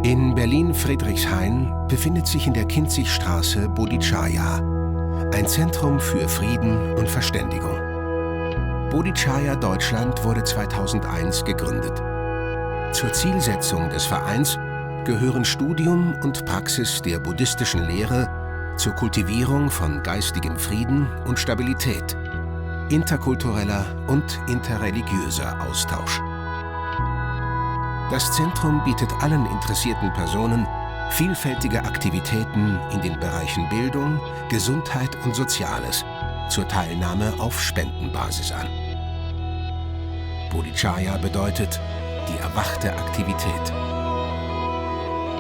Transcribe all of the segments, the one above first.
In Berlin-Friedrichshain befindet sich in der Kinzigstraße Bodhidschaya, ein Zentrum für Frieden und Verständigung. Bodhidschaya Deutschland wurde 2001 gegründet. Zur Zielsetzung des Vereins gehören Studium und Praxis der buddhistischen Lehre zur Kultivierung von geistigem Frieden und Stabilität, interkultureller und interreligiöser Austausch. Das Zentrum bietet allen interessierten Personen vielfältige Aktivitäten in den Bereichen Bildung, Gesundheit und Soziales zur Teilnahme auf Spendenbasis an. Bodhidschaya bedeutet die erwachte Aktivität.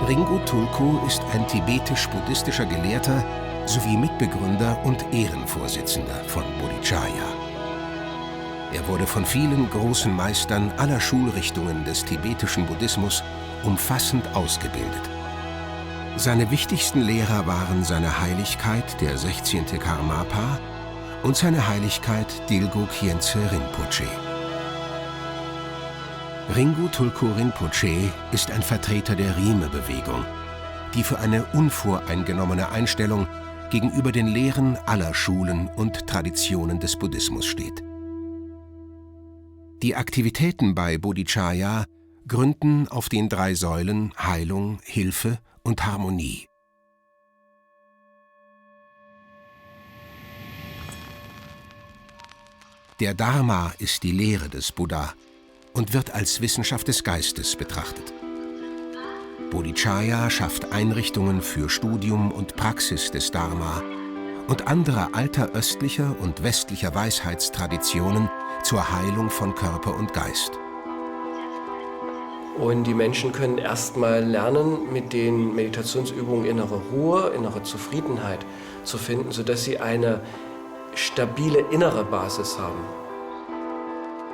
Ringu Tulku ist ein tibetisch-buddhistischer Gelehrter sowie Mitbegründer und Ehrenvorsitzender von Bodhidschaya. Er wurde von vielen großen Meistern aller Schulrichtungen des tibetischen Buddhismus umfassend ausgebildet. Seine wichtigsten Lehrer waren seine Heiligkeit, der 16. Karmapa, und seine Heiligkeit Dilgo Khyentse Rinpoche. Ringu Tulku Rinpoche ist ein Vertreter der Rime-Bewegung, die für eine unvoreingenommene Einstellung gegenüber den Lehren aller Schulen und Traditionen des Buddhismus steht. Die Aktivitäten bei Bodhidschaya gründen auf den 3 Säulen Heilung, Hilfe und Harmonie. Der Dharma ist die Lehre des Buddha und wird als Wissenschaft des Geistes betrachtet. Bodhidschaya schafft Einrichtungen für Studium und Praxis des Dharma und anderer alter östlicher und westlicher Weisheitstraditionen zur Heilung von Körper und Geist. Und die Menschen können erstmal lernen, mit den Meditationsübungen innere Ruhe, innere Zufriedenheit zu finden, sodass sie eine stabile innere Basis haben.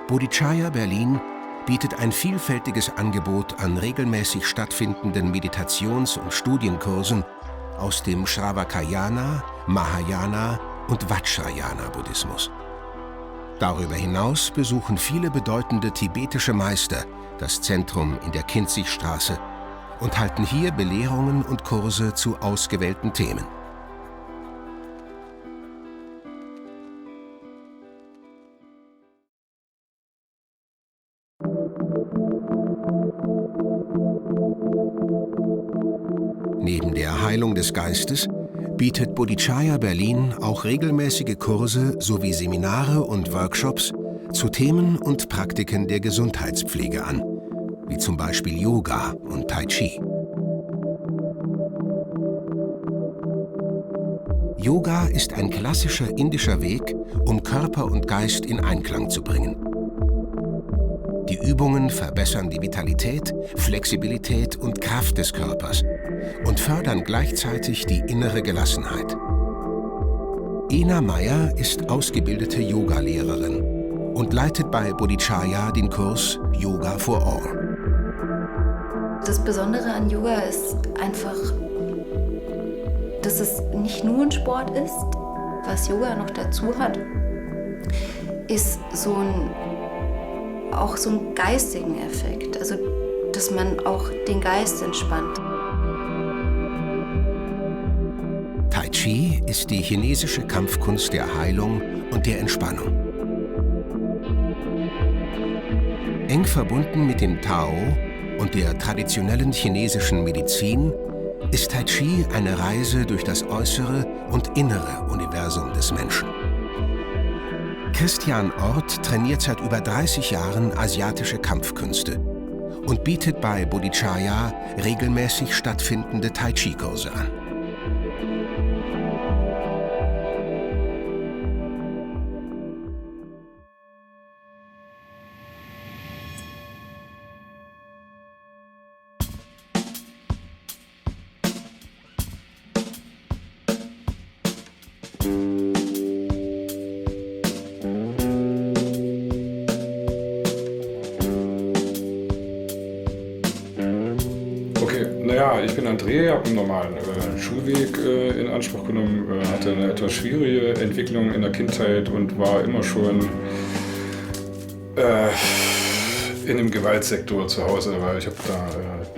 Bodhidschaya Berlin bietet ein vielfältiges Angebot an regelmäßig stattfindenden Meditations- und Studienkursen aus dem Shravakayana, Mahayana und Vajrayana-Buddhismus. Darüber hinaus besuchen viele bedeutende tibetische Meister das Zentrum in der Kinzigstraße und halten hier Belehrungen und Kurse zu ausgewählten Themen. Neben der Heilung des Geistes bietet Bodhidschaya Berlin auch regelmäßige Kurse sowie Seminare und Workshops zu Themen und Praktiken der Gesundheitspflege an, wie zum Beispiel Yoga und Tai Chi. Yoga ist ein klassischer indischer Weg, um Körper und Geist in Einklang zu bringen. Die Übungen verbessern die Vitalität, Flexibilität und Kraft des Körpers und fördern gleichzeitig die innere Gelassenheit. Ina Meyer ist ausgebildete Yogalehrerin und leitet bei Bodhidschaya den Kurs Yoga for All. Das Besondere an Yoga ist einfach, dass es nicht nur ein Sport ist. Was Yoga noch dazu hat, ist auch so einen geistigen Effekt, also dass man auch den Geist entspannt. Tai Chi ist die chinesische Kampfkunst der Heilung und der Entspannung. Eng verbunden mit dem Tao und der traditionellen chinesischen Medizin ist Tai Chi eine Reise durch das äußere und innere Universum des Menschen. Christian Ort trainiert seit über 30 Jahren asiatische Kampfkünste und bietet bei Bodhidschaya regelmäßig stattfindende Tai Chi-Kurse an. Ich bin André, habe einen normalen Schulweg in Anspruch genommen, hatte eine etwas schwierige Entwicklung in der Kindheit und war immer schon in dem Gewaltsektor zu Hause, weil ich habe da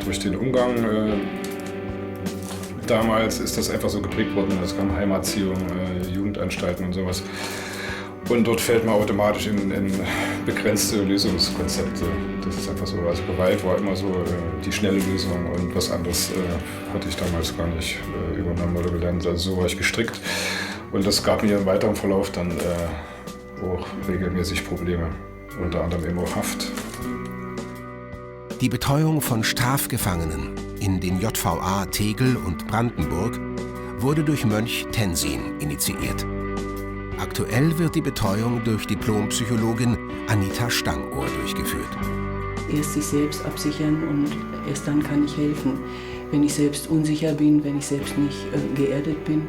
durch den Umgang damals ist das einfach so geprägt worden, es kam Heimerziehung, Jugendanstalten und sowas. Und dort fällt man automatisch in begrenzte Lösungskonzepte. Das ist einfach so. Also Gewalt war immer so die schnelle Lösung und was anderes hatte ich damals gar nicht übernommen oder gelernt. Also so war ich gestrickt. Und das gab mir im weiteren Verlauf dann auch regelmäßig Probleme, unter anderem eben auch Haft. Die Betreuung von Strafgefangenen in den JVA Tegel und Brandenburg wurde durch Mönch Tensin initiiert. Aktuell wird die Betreuung durch Diplompsychologin Anita Stangohr durchgeführt. Erst sich selbst absichern und erst dann kann ich helfen. Wenn ich selbst unsicher bin, wenn ich selbst nicht geerdet bin,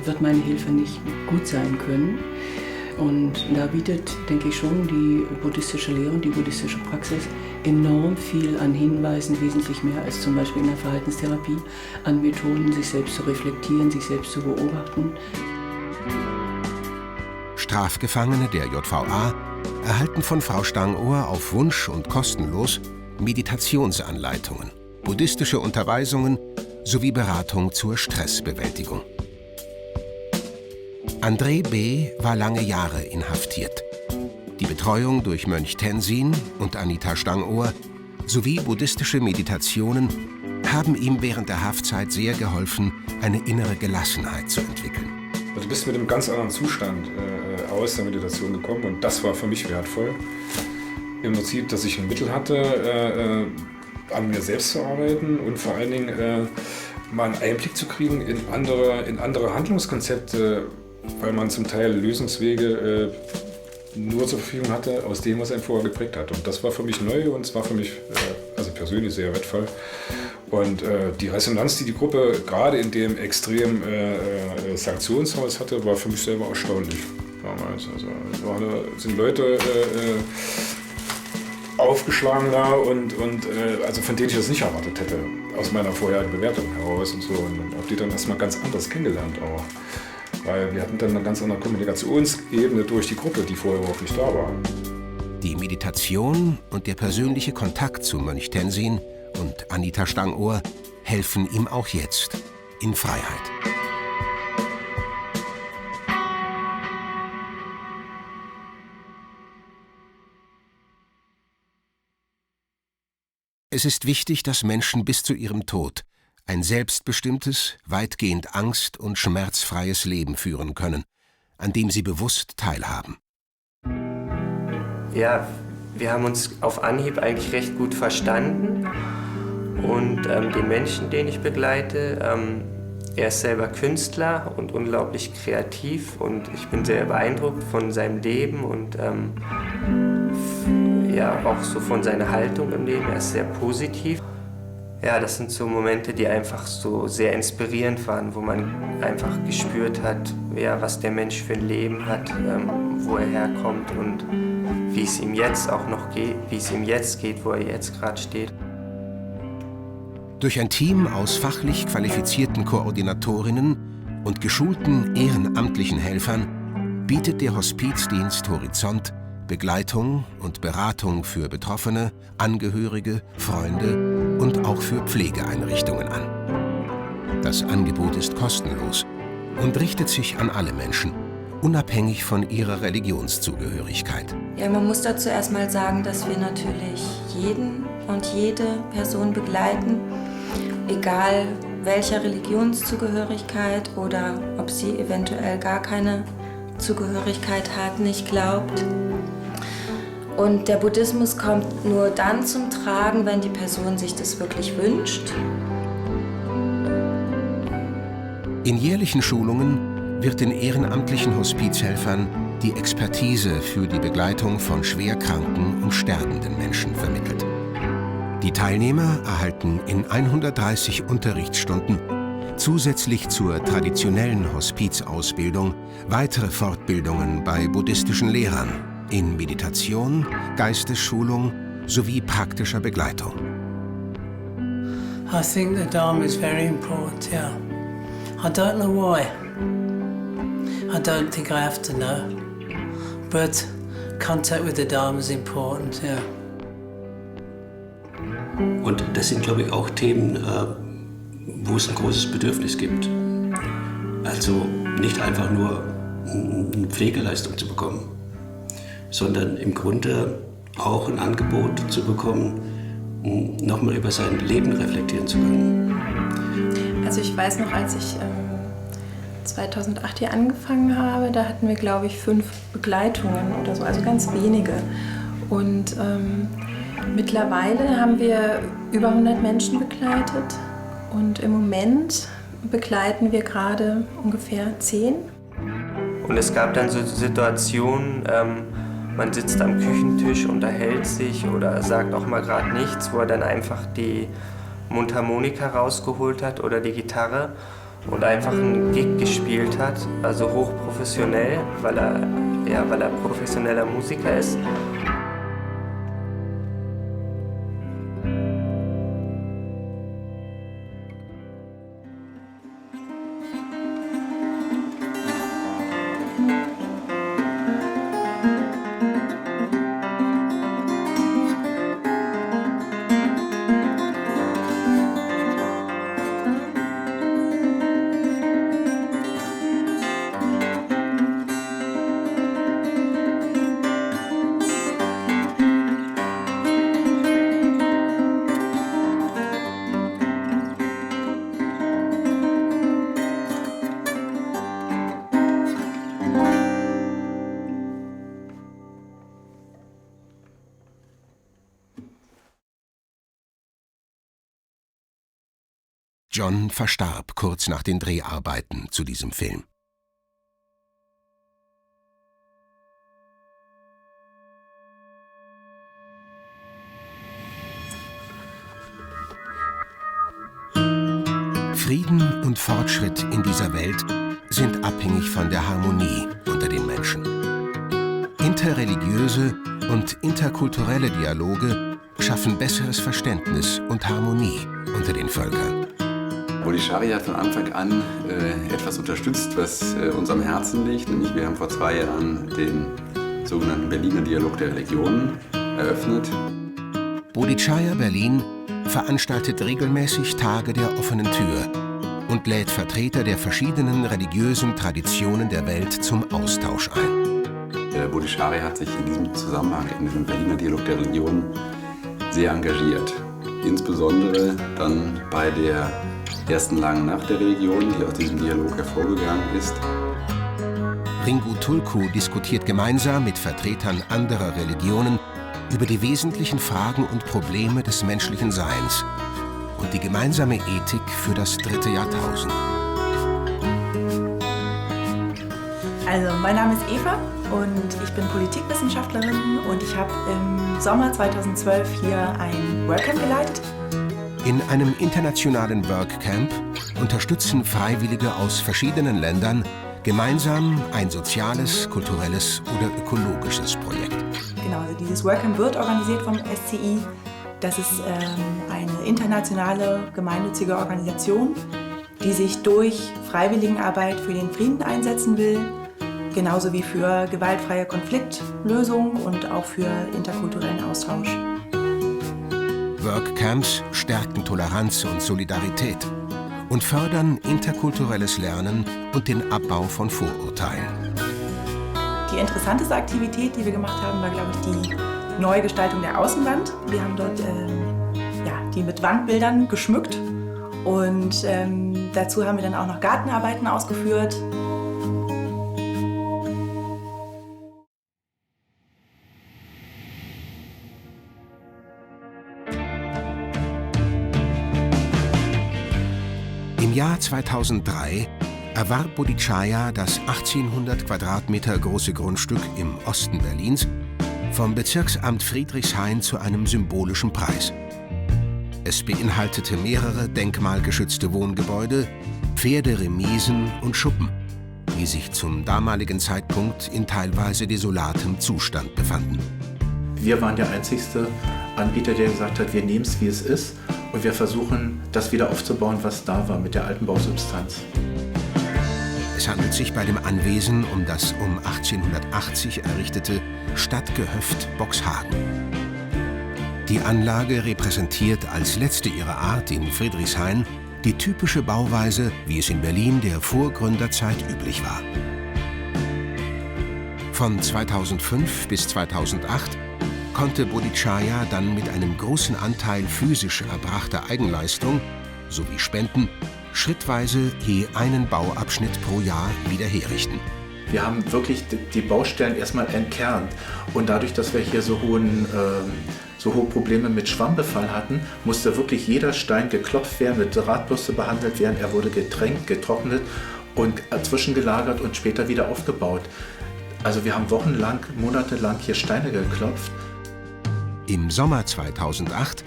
wird meine Hilfe nicht gut sein können. Und da bietet, denke ich schon, die buddhistische Lehre und die buddhistische Praxis enorm viel an Hinweisen, wesentlich mehr als zum Beispiel in der Verhaltenstherapie, an Methoden, sich selbst zu reflektieren, sich selbst zu beobachten. Strafgefangene der JVA erhalten von Frau Stangohr auf Wunsch und kostenlos Meditationsanleitungen, buddhistische Unterweisungen sowie Beratung zur Stressbewältigung. André B. war lange Jahre inhaftiert. Die Betreuung durch Mönch Tensin und Anita Stangohr sowie buddhistische Meditationen haben ihm während der Haftzeit sehr geholfen, eine innere Gelassenheit zu entwickeln. Du bist mit einem ganz anderen Zustand aus der Meditation gekommen und das war für mich wertvoll. Im Prinzip, dass ich ein Mittel hatte, an mir selbst zu arbeiten und vor allen Dingen mal einen Einblick zu kriegen in andere Handlungskonzepte, weil man zum Teil Lösungswege nur zur Verfügung hatte, aus dem, was einen vorher geprägt hat. Und das war für mich neu und es war für mich also persönlich sehr wertvoll. Und die Resonanz, die die Gruppe gerade in dem extremen Sanktionshaus hatte, war für mich selber erstaunlich damals. Also sind Leute aufgeschlagen da und also von denen ich das nicht erwartet hätte, aus meiner vorherigen Bewertung heraus und so. Und habe die dann erstmal ganz anders kennengelernt auch. Weil wir hatten dann eine ganz andere Kommunikationsebene durch die Gruppe, die vorher überhaupt nicht da war. Die Meditation und der persönliche Kontakt zu Mönch Tensin und Anita Stangohr helfen ihm auch jetzt in Freiheit. Es ist wichtig, dass Menschen bis zu ihrem Tod ein selbstbestimmtes, weitgehend angst- und schmerzfreies Leben führen können, an dem sie bewusst teilhaben. Ja, wir haben uns auf Anhieb eigentlich recht gut verstanden. Und den Menschen, den ich begleite, er ist selber Künstler und unglaublich kreativ und ich bin sehr beeindruckt von seinem Leben und ja, auch so von seiner Haltung im Leben. Er ist sehr positiv. Ja, das sind so Momente, die einfach so sehr inspirierend waren, wo man einfach gespürt hat, ja, was der Mensch für ein Leben hat, wo er herkommt und wie es ihm jetzt auch noch geht, wie es ihm jetzt geht, wo er jetzt gerade steht. Durch ein Team aus fachlich qualifizierten Koordinatorinnen und geschulten ehrenamtlichen Helfern bietet der Hospizdienst Horizont Begleitung und Beratung für Betroffene, Angehörige, Freunde und auch für Pflegeeinrichtungen an. Das Angebot ist kostenlos und richtet sich an alle Menschen, unabhängig von ihrer Religionszugehörigkeit. Ja, man muss dazu erstmal sagen, dass wir natürlich jeden und jede Person begleiten, egal welcher Religionszugehörigkeit oder ob sie eventuell gar keine Zugehörigkeit hat, nicht glaubt. Und der Buddhismus kommt nur dann zum Tragen, wenn die Person sich das wirklich wünscht. In jährlichen Schulungen wird den ehrenamtlichen Hospizhelfern die Expertise für die Begleitung von schwerkranken und sterbenden Menschen vermittelt. Die Teilnehmer erhalten in 130 Unterrichtsstunden zusätzlich zur traditionellen Hospizausbildung weitere Fortbildungen bei buddhistischen Lehrern in Meditation, Geistesschulung sowie praktischer Begleitung. I think the Dharma is very important, yeah. I don't know why. I don't think I have to know. But contact with the Dharma is important, yeah. Und das sind, glaube ich, auch Themen, wo es ein großes Bedürfnis gibt. Also nicht einfach nur eine Pflegeleistung zu bekommen, sondern im Grunde auch ein Angebot zu bekommen, nochmal über sein Leben reflektieren zu können. Also ich weiß noch, als ich 2008 hier angefangen habe, da hatten wir, glaube ich, 5 Begleitungen oder so, also ganz wenige. Und mittlerweile haben wir über 100 Menschen begleitet und im Moment begleiten wir gerade ungefähr 10. Und es gab dann so Situationen, man sitzt am Küchentisch, unterhält sich oder sagt auch mal gerade nichts, wo er dann einfach die Mundharmonika rausgeholt hat oder die Gitarre und einfach einen Gig gespielt hat, also hochprofessionell, weil er professioneller Musiker ist. John verstarb kurz nach den Dreharbeiten zu diesem Film. Frieden und Fortschritt in dieser Welt sind abhängig von der Harmonie unter den Menschen. Interreligiöse und interkulturelle Dialoge schaffen besseres Verständnis und Harmonie unter den Völkern. Bodichari hat von Anfang an etwas unterstützt, was uns am Herzen liegt. Nämlich wir haben vor 2 Jahren den sogenannten Berliner Dialog der Religionen eröffnet. Bodichaya Berlin veranstaltet regelmäßig Tage der offenen Tür und lädt Vertreter der verschiedenen religiösen Traditionen der Welt zum Austausch ein. Bodichari hat sich in diesem Zusammenhang, in diesem Berliner Dialog der Religionen, sehr engagiert. Insbesondere dann bei der ersten langen Nacht der Religion, die aus diesem Dialog hervorgegangen ist. Ringu Tulku diskutiert gemeinsam mit Vertretern anderer Religionen über die wesentlichen Fragen und Probleme des menschlichen Seins und die gemeinsame Ethik für das 3. Jahrtausend. Also, mein Name ist Eva und ich bin Politikwissenschaftlerin und ich habe im Sommer 2012 hier ein Workcamp geleitet. In einem internationalen Workcamp unterstützen Freiwillige aus verschiedenen Ländern gemeinsam ein soziales, kulturelles oder ökologisches Projekt. Genau, also dieses Workcamp wird organisiert vom SCI. Das ist eine internationale gemeinnützige Organisation, die sich durch Freiwilligenarbeit für den Frieden einsetzen will, genauso wie für gewaltfreie Konfliktlösung und auch für interkulturellen Austausch. Workcamps stärken Toleranz und Solidarität und fördern interkulturelles Lernen und den Abbau von Vorurteilen. Die interessanteste Aktivität, die wir gemacht haben, war, glaube ich, die Neugestaltung der Außenwand. Wir haben dort die mit Wandbildern geschmückt und dazu haben wir dann auch noch Gartenarbeiten ausgeführt. Im Jahr 2003 erwarb Bodichaya das 1800 Quadratmeter große Grundstück im Osten Berlins vom Bezirksamt Friedrichshain zu einem symbolischen Preis. Es beinhaltete mehrere denkmalgeschützte Wohngebäude, Pferderemisen und Schuppen, die sich zum damaligen Zeitpunkt in teilweise desolatem Zustand befanden. Wir waren der einzigste Anbieter, der gesagt hat, wir nehmen es, wie es ist, und wir versuchen, das wieder aufzubauen, was da war mit der alten Bausubstanz. Es handelt sich bei dem Anwesen um das um 1880 errichtete Stadtgehöft Boxhagen. Die Anlage repräsentiert als letzte ihrer Art in Friedrichshain die typische Bauweise, wie es in Berlin der Vorgründerzeit üblich war. Von 2005 bis 2008 konnte Bodhicaya dann mit einem großen Anteil physisch erbrachter Eigenleistung sowie Spenden schrittweise je einen Bauabschnitt pro Jahr wieder herrichten. Wir haben wirklich die Baustellen erstmal entkernt und dadurch, dass wir hier so hohe Probleme mit Schwammbefall hatten, musste wirklich jeder Stein geklopft werden, mit Drahtbürste behandelt werden. Er wurde getränkt, getrocknet und zwischengelagert und später wieder aufgebaut. Also wir haben wochenlang, monatelang hier Steine geklopft. Im Sommer 2008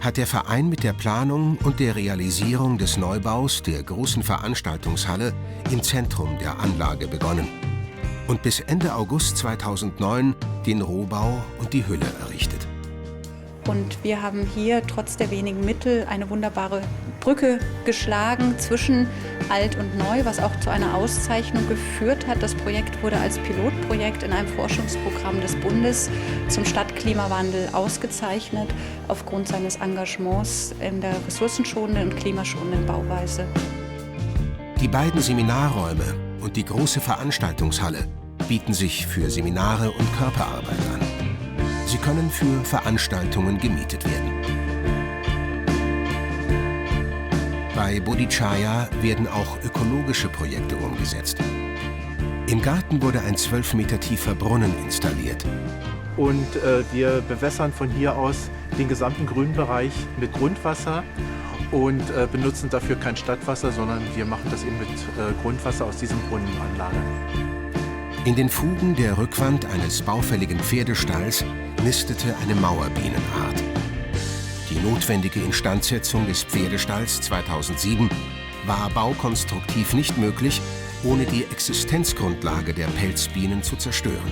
hat der Verein mit der Planung und der Realisierung des Neubaus der großen Veranstaltungshalle im Zentrum der Anlage begonnen und bis Ende August 2009 den Rohbau und die Hülle errichtet. Und wir haben hier trotz der wenigen Mittel eine wunderbare Brücke geschlagen zwischen alt und neu, was auch zu einer Auszeichnung geführt hat. Das Projekt wurde als Pilotprojekt in einem Forschungsprogramm des Bundes zum Stadtklimawandel ausgezeichnet, aufgrund seines Engagements in der ressourcenschonenden und klimaschonenden Bauweise. Die beiden Seminarräume und die große Veranstaltungshalle bieten sich für Seminare und Körperarbeit an. Sie können für Veranstaltungen gemietet werden. Bei Bodhicaya werden auch ökologische Projekte umgesetzt. Im Garten wurde ein 12 Meter tiefer Brunnen installiert. Und wir bewässern von hier aus den gesamten Grünbereich mit Grundwasser und benutzen dafür kein Stadtwasser, sondern wir machen das eben mit Grundwasser aus diesem Brunnenanlage. In den Fugen der Rückwand eines baufälligen Pferdestalls nistete eine Mauerbienenart. Die notwendige Instandsetzung des Pferdestalls 2007 war baukonstruktiv nicht möglich, ohne die Existenzgrundlage der Pelzbienen zu zerstören.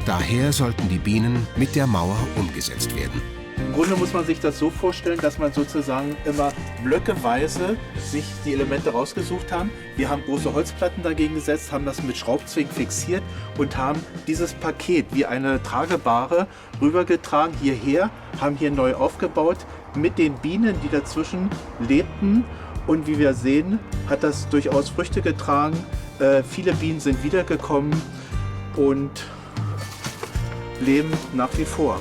Daher sollten die Bienen mit der Mauer umgesetzt werden. Im Grunde muss man sich das so vorstellen, dass man sozusagen immer blöckeweise sich die Elemente rausgesucht haben. Wir haben große Holzplatten dagegen gesetzt, haben das mit Schraubzwingen fixiert und haben dieses Paket wie eine Tragebare rübergetragen hierher, haben hier neu aufgebaut mit den Bienen, die dazwischen lebten. Und wie wir sehen, hat das durchaus Früchte getragen. Viele Bienen sind wiedergekommen und leben nach wie vor.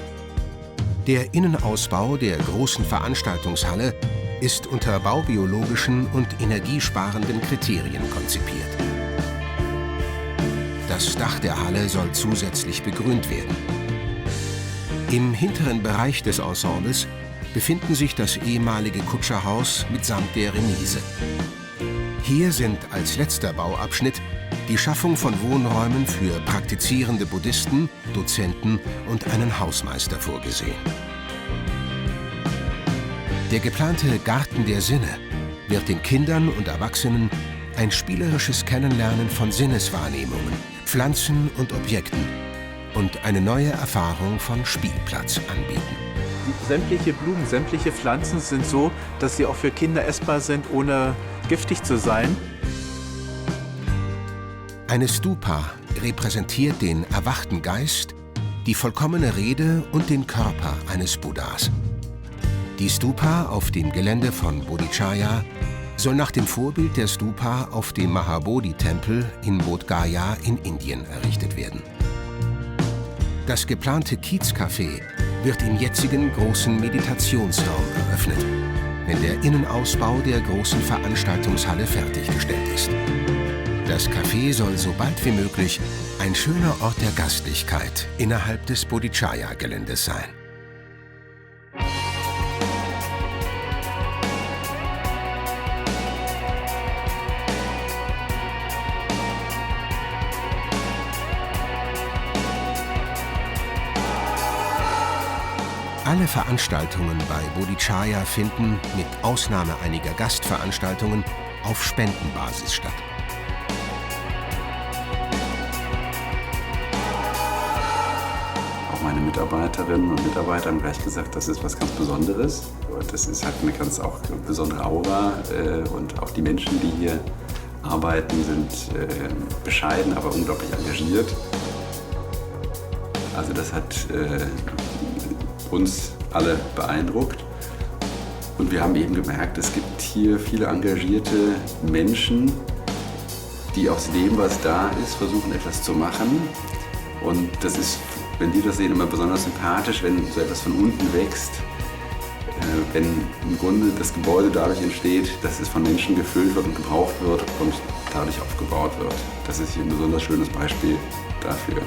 Der Innenausbau der großen Veranstaltungshalle ist unter baubiologischen und energiesparenden Kriterien konzipiert. Das Dach der Halle soll zusätzlich begrünt werden. Im hinteren Bereich des Ensembles befinden sich das ehemalige Kutscherhaus mitsamt der Remise. Hier sind als letzter Bauabschnitt die Schaffung von Wohnräumen für praktizierende Buddhisten, Dozenten und einen Hausmeister vorgesehen. Der geplante Garten der Sinne wird den Kindern und Erwachsenen ein spielerisches Kennenlernen von Sinneswahrnehmungen, Pflanzen und Objekten und eine neue Erfahrung von Spielplatz anbieten. Sämtliche Blumen, sämtliche Pflanzen sind so, dass sie auch für Kinder essbar sind, ohne giftig zu sein. Eine Stupa repräsentiert den erwachten Geist, die vollkommene Rede und den Körper eines Buddhas. Die Stupa auf dem Gelände von Bodhicaya soll nach dem Vorbild der Stupa auf dem Mahabodhi-Tempel in Bodh Gaya in Indien errichtet werden. Das geplante Kiezcafé wird im jetzigen großen Meditationsraum eröffnet, wenn der Innenausbau der großen Veranstaltungshalle fertiggestellt ist. Das Café soll so bald wie möglich ein schöner Ort der Gastlichkeit innerhalb des Bodhicaya-Geländes sein. Alle Veranstaltungen bei Bodhicaya finden, mit Ausnahme einiger Gastveranstaltungen, auf Spendenbasis statt. Auch meine Mitarbeiterinnen und Mitarbeiter haben gleich gesagt, das ist was ganz Besonderes. Und das ist halt eine ganz auch besondere Aura. Und auch die Menschen, die hier arbeiten, sind bescheiden, aber unglaublich engagiert. Also das hat uns alle beeindruckt. Und wir haben eben gemerkt, es gibt hier viele engagierte Menschen, die aus dem, was da ist, versuchen etwas zu machen. Und das ist, wenn wir das sehen, immer besonders sympathisch, wenn so etwas von unten wächst. Wenn im Grunde das Gebäude dadurch entsteht, dass es von Menschen gefüllt wird und gebraucht wird und dadurch aufgebaut wird. Das ist hier ein besonders schönes Beispiel dafür.